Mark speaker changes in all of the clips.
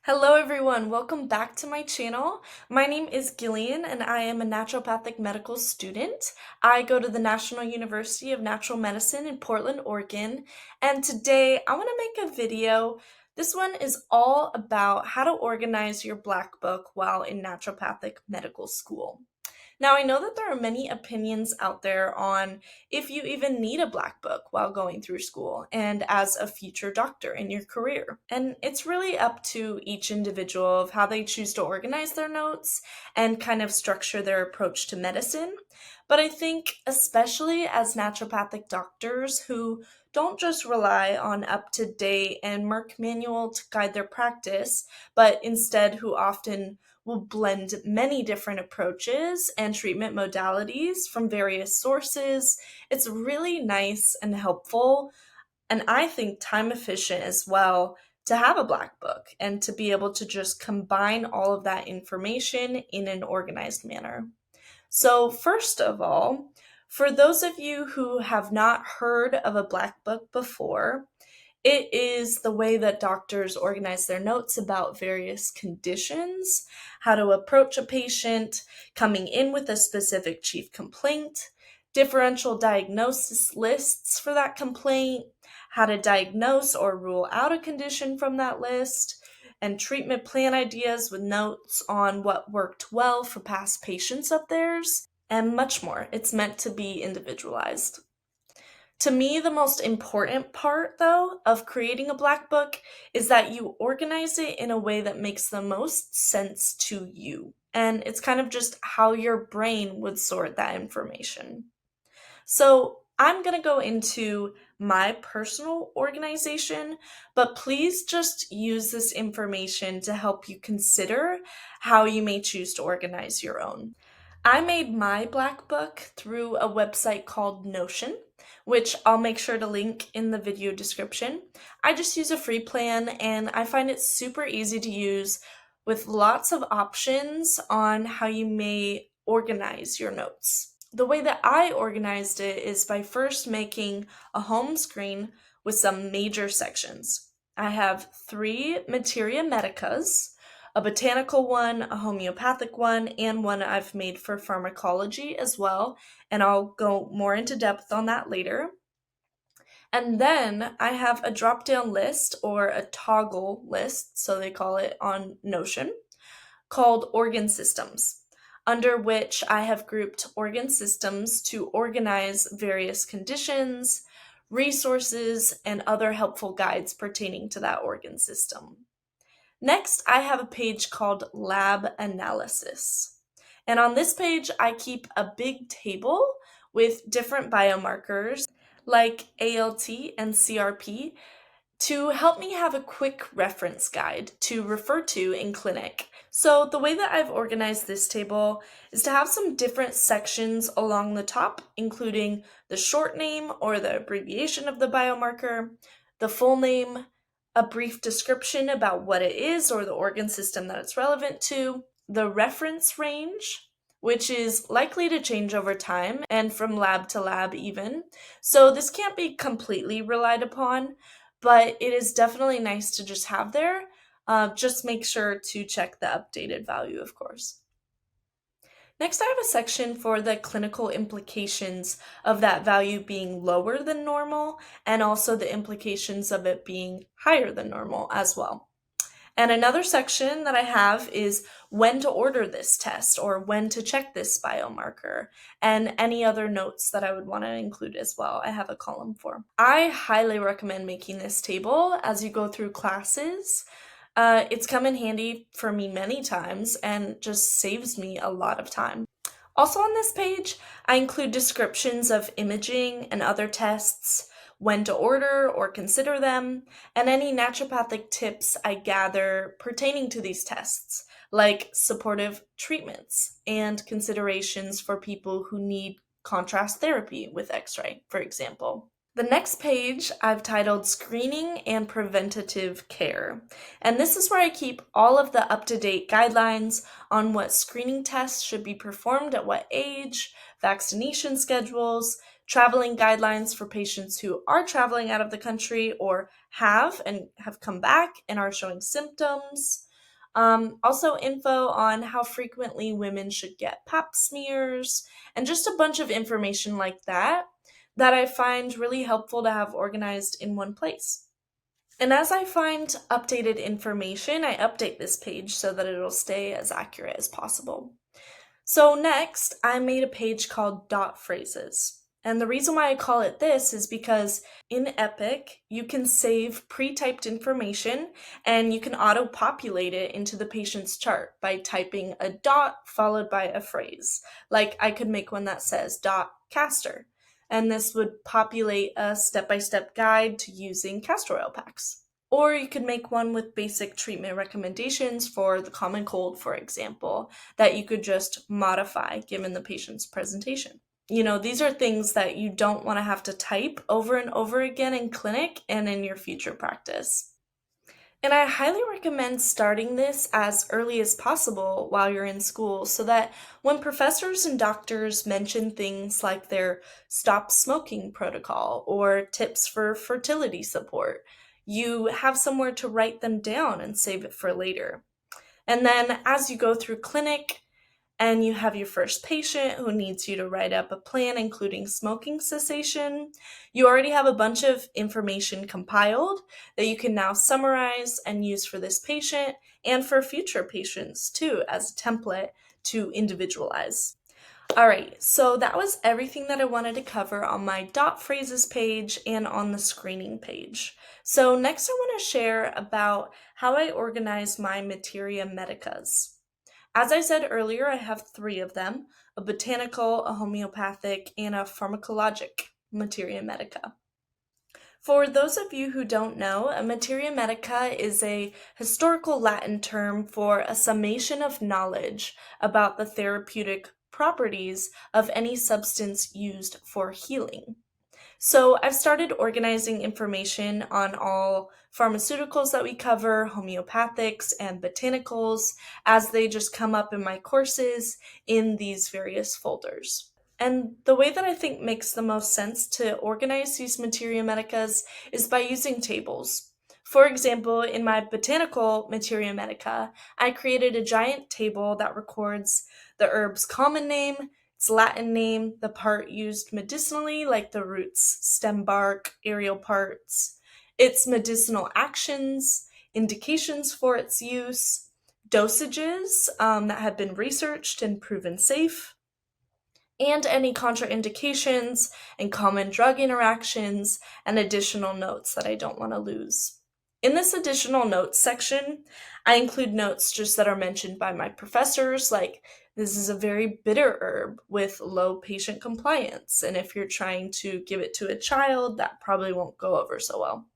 Speaker 1: Hello everyone, welcome back to my channel. My name is Gillian and I am a naturopathic medical student. I go to the National University of Natural Medicine in Portland, Oregon, and today I want to make a video. This one is all about how to organize your black book while in naturopathic medical school. Now, I know that there are many opinions out there on if you even need a black book while going through school and as a future doctor in your career. And it's really up to each individual of how they choose to organize their notes and kind of structure their approach to medicine. But I think, especially as naturopathic doctors who don't just rely on up to date and Merck manual to guide their practice, but instead who often will blend many different approaches and treatment modalities from various sources. It's really nice and helpful, and I think time efficient as well to have a black book and to be able to just combine all of that information in an organized manner. So, first of all, for those of you who have not heard of a black book before, it is the way that doctors organize their notes about various conditions, how to approach a patient, coming in with a specific chief complaint, differential diagnosis lists for that complaint, how to diagnose or rule out a condition from that list, and treatment plan ideas with notes on what worked well for past patients of theirs, and much more. It's meant to be individualized. To me, the most important part, though, of creating a black book is that you organize it in a way that makes the most sense to you. And it's kind of just how your brain would sort that information. So, I'm going to go into my personal organization, but please just use this information to help you consider how you may choose to organize your own. I made my black book through a website called Notion, which I'll make sure to link in the video description. I just use a free plan and I find it super easy to use with lots of options on how you may organize your notes. The way that I organized it is by first making a home screen with some major sections. I have 3 Materia Medicas, a botanical one, a homeopathic one, and one I've made for pharmacology as well, and I'll go more into depth on that later. And then I have a drop down list or a toggle list, so they call it on Notion, called organ systems, under which I have grouped organ systems to organize various conditions, resources, and other helpful guides pertaining to that organ system. Next, I have a page called Lab Analysis. And on this page, I keep a big table with different biomarkers like ALT and CRP to help me have a quick reference guide to refer to in clinic. So the way that I've organized this table is to have some different sections along the top, including the short name or the abbreviation of the biomarker, the full name, a brief description about what it is or the organ system that it's relevant to, the reference range, which is likely to change over time and from lab to lab even. So this can't be completely relied upon, but it is definitely nice to just have there. Just make sure to check the updated value, of course. Next, I have a section for the clinical implications of that value being lower than normal and also the implications of it being higher than normal as well. And another section that I have is when to order this test or when to check this biomarker and any other notes that I would want to include as well. I have a column for. I highly recommend making this table as you go through classes. It's come in handy for me many times and just saves me a lot of time. Also on this page, I include descriptions of imaging and other tests, when to order or consider them, and any naturopathic tips I gather pertaining to these tests, like supportive treatments and considerations for people who need contrast therapy with X-ray, for example. The next page I've titled Screening and Preventative Care, and this is where I keep all of the up-to-date guidelines on what screening tests should be performed at what age, vaccination schedules, traveling guidelines for patients who are traveling out of the country or have come back and are showing symptoms, Also, info on how frequently women should get pap smears, and just a bunch of information like that I find really helpful to have organized in one place. And as I find updated information, I update this page so that it'll stay as accurate as possible. So next, I made a page called dot phrases. And the reason why I call it this is because in Epic, you can save pre-typed information and you can auto-populate it into the patient's chart by typing a dot followed by a phrase. Like I could make one that says dot castor, and this would populate a step-by-step guide to using castor oil packs. Or you could make one with basic treatment recommendations for the common cold, for example, that you could just modify given the patient's presentation. These are things that you don't want to have to type over and over again in clinic and in your future practice. And I highly recommend starting this as early as possible while you're in school so that when professors and doctors mention things like their stop smoking protocol or tips for fertility support, you have somewhere to write them down and save it for later. And then as you go through clinic, and you have your first patient who needs you to write up a plan including smoking cessation, you already have a bunch of information compiled that you can now summarize and use for this patient and for future patients too as a template to individualize. All right, so that was everything that I wanted to cover on my dot phrases page and on the screening page. So next I want to share about how I organize my Materia Medicas. As I said earlier, I have three of them: a botanical, a homeopathic, and a pharmacologic Materia Medica. For those of you who don't know, a Materia Medica is a historical Latin term for a summation of knowledge about the therapeutic properties of any substance used for healing. So I've started organizing information on all pharmaceuticals that we cover, homeopathics and botanicals, as they just come up in my courses in these various folders. And the way that I think makes the most sense to organize these Materia Medicas is by using tables. For example, in my botanical Materia Medica, I created a giant table that records the herb's common name, its Latin name, the part used medicinally, like the roots, stem bark, aerial parts, its medicinal actions, indications for its use, dosages that have been researched and proven safe, and any contraindications and common drug interactions and additional notes that I don't want to lose. In this additional notes section, I include notes just that are mentioned by my professors, like this is a very bitter herb with low patient compliance, and if you're trying to give it to a child, that probably won't go over so well.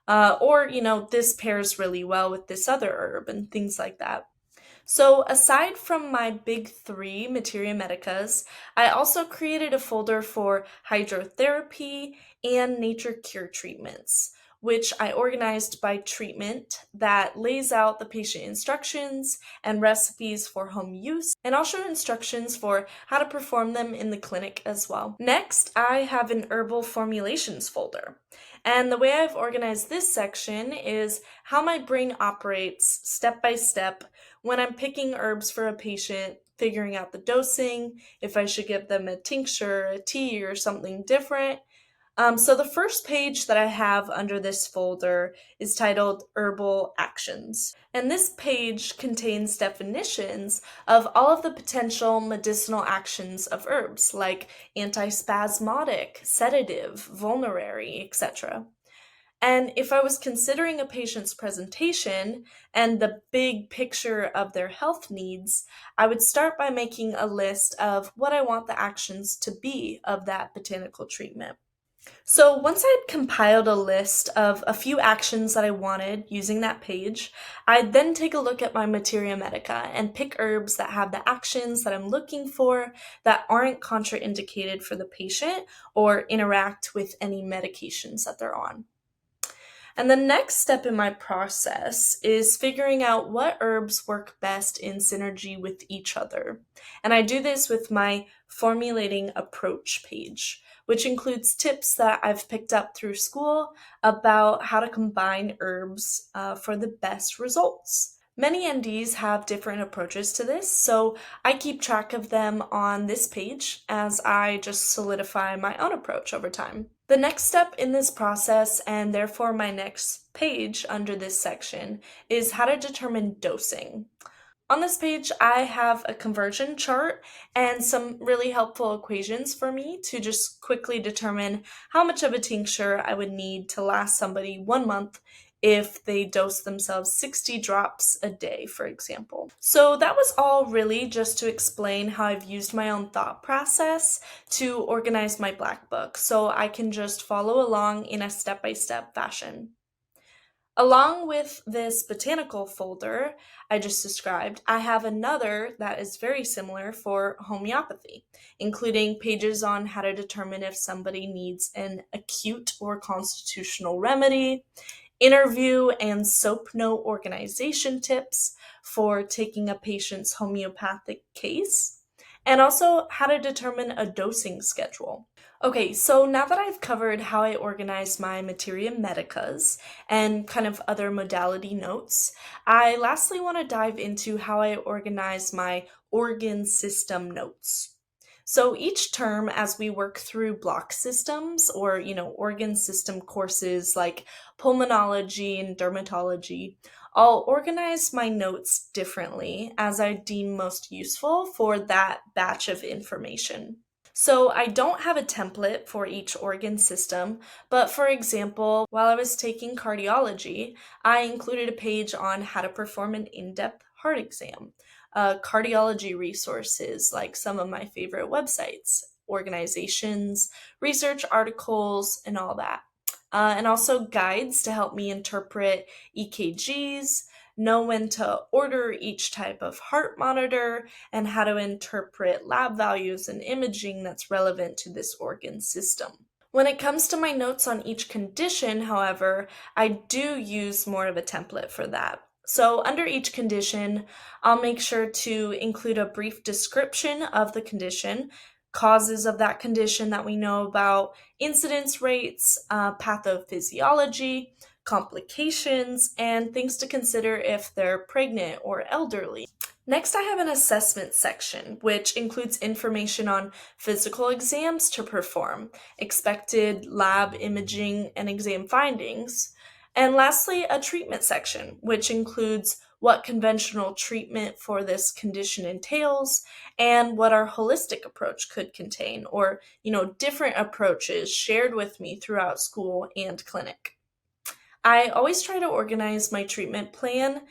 Speaker 1: Or, this pairs really well with this other herb and things like that. So aside from my big three Materia Medicas, I also created a folder for hydrotherapy and nature cure treatments, which I organized by treatment that lays out the patient instructions and recipes for home use, and also instructions for how to perform them in the clinic as well. Next, I have an herbal formulations folder. And the way I've organized this section is how my brain operates step by step when I'm picking herbs for a patient, figuring out the dosing, if I should give them a tincture, a tea, or something different. So the first page that I have under this folder is titled Herbal Actions. And this page contains definitions of all of the potential medicinal actions of herbs, like antispasmodic, sedative, vulnerary, etc. And if I was considering a patient's presentation and the big picture of their health needs, I would start by making a list of what I want the actions to be of that botanical treatment. So once I'd compiled a list of a few actions that I wanted using that page, I'd then take a look at my Materia Medica and pick herbs that have the actions that I'm looking for that aren't contraindicated for the patient or interact with any medications that they're on. And the next step in my process is figuring out what herbs work best in synergy with each other. And I do this with my Formulating Approach page, which includes tips that I've picked up through school about how to combine herbs for the best results. Many NDs have different approaches to this, so I keep track of them on this page as I just solidify my own approach over time. The next step in this process, and therefore my next page under this section, is how to determine dosing. On this page, I have a conversion chart and some really helpful equations for me to just quickly determine how much of a tincture I would need to last somebody 1 month if they dose themselves 60 drops a day, for example. So that was all really just to explain how I've used my own thought process to organize my black book so I can just follow along in a step-by-step fashion. Along with this botanical folder I just described, I have another that is very similar for homeopathy, including pages on how to determine if somebody needs an acute or constitutional remedy, interview and soap note organization tips for taking a patient's homeopathic case, and also how to determine a dosing schedule. Okay, so now that I've covered how I organize my Materia Medicas and kind of other modality notes, I lastly want to dive into how I organize my organ system notes. So each term, as we work through block systems or, organ system courses like pulmonology and dermatology, I'll organize my notes differently as I deem most useful for that batch of information. So I don't have a template for each organ system, but for example, while I was taking cardiology, I included a page on how to perform an in-depth heart exam, cardiology resources like some of my favorite websites, organizations, research articles, and all that. And also guides to help me interpret EKGs, know when to order each type of heart monitor, and how to interpret lab values and imaging that's relevant to this organ system. When it comes to my notes on each condition, however, I do use more of a template for that. So, under each condition, I'll make sure to include a brief description of the condition, causes of that condition that we know about, incidence rates, pathophysiology, complications, and things to consider if they're pregnant or elderly. Next, I have an assessment section, which includes information on physical exams to perform, expected lab imaging and exam findings, and lastly, a treatment section, which includes what conventional treatment for this condition entails and what our holistic approach could contain, or, different approaches shared with me throughout school and clinic. I always try to organize my treatment plan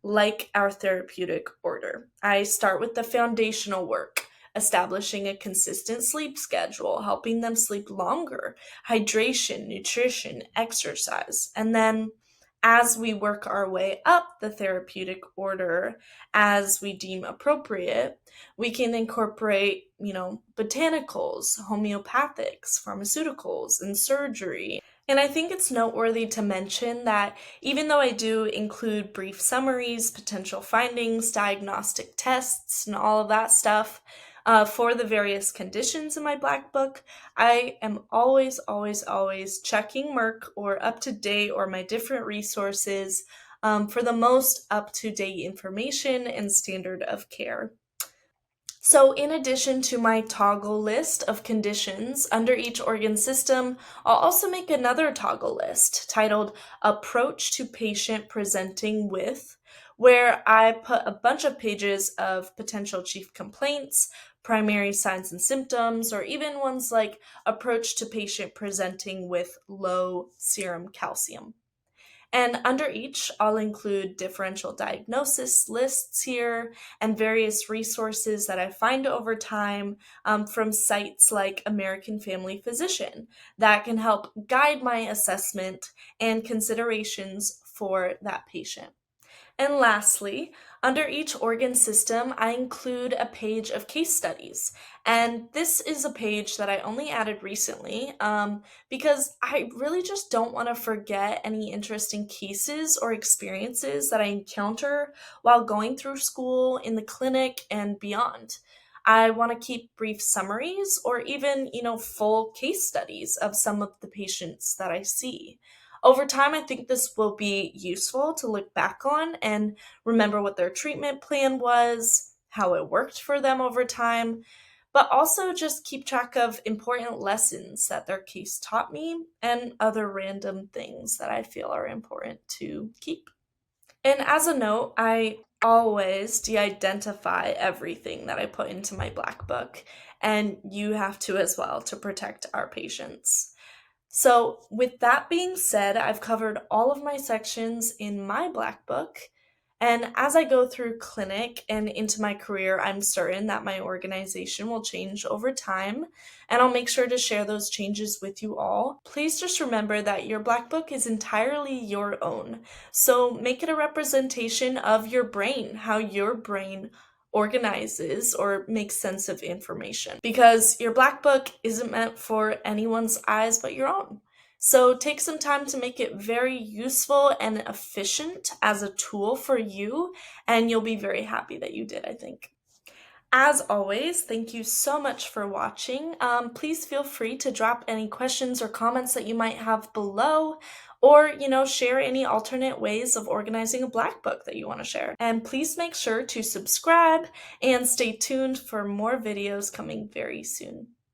Speaker 1: like our therapeutic order. I start with the foundational work, establishing a consistent sleep schedule, helping them sleep longer, hydration, nutrition, exercise. And then as we work our way up the therapeutic order as we deem appropriate, we can incorporate, botanicals, homeopathics, pharmaceuticals, and surgery. And I think it's noteworthy to mention that even though I do include brief summaries, potential findings, diagnostic tests, and all of that stuff for the various conditions in my black book, I am always, always, always checking Merck or up to date or my different resources for the most up to date information and standard of care. So, in addition to my toggle list of conditions under each organ system, I'll also make another toggle list titled Approach to Patient Presenting with, where I put a bunch of pages of potential chief complaints, primary signs and symptoms, or even ones like Approach to Patient Presenting with Low Serum Calcium. And under each, I'll include differential diagnosis lists here and various resources that I find over time from sites like American Family Physician that can help guide my assessment and considerations for that patient. And lastly, under each organ system, I include a page of case studies. And this is a page that I only added recently because I really just don't want to forget any interesting cases or experiences that I encounter while going through school, in the clinic, and beyond. I want to keep brief summaries or even, full case studies of some of the patients that I see. Over time, I think this will be useful to look back on and remember what their treatment plan was, how it worked for them over time, but also just keep track of important lessons that their case taught me and other random things that I feel are important to keep. And as a note, I always de identify everything that I put into my black book, and you have to as well to protect our patients. So, with that being said, I've covered all of my sections in my black book. And as I go through clinic and into my career, I'm certain that my organization will change over time, and I'll make sure to share those changes with you all. Please just remember that your black book is entirely your own. So make it a representation of your brain, how your brain organizes or makes sense of information. Because your black book isn't meant for anyone's eyes but your own. So take some time to make it very useful and efficient as a tool for you, and you'll be very happy that you did, I think. As always, thank you so much for watching. Please feel free to drop any questions or comments that you might have below, or, share any alternate ways of organizing a black book that you want to share. And please make sure to subscribe and stay tuned for more videos coming very soon.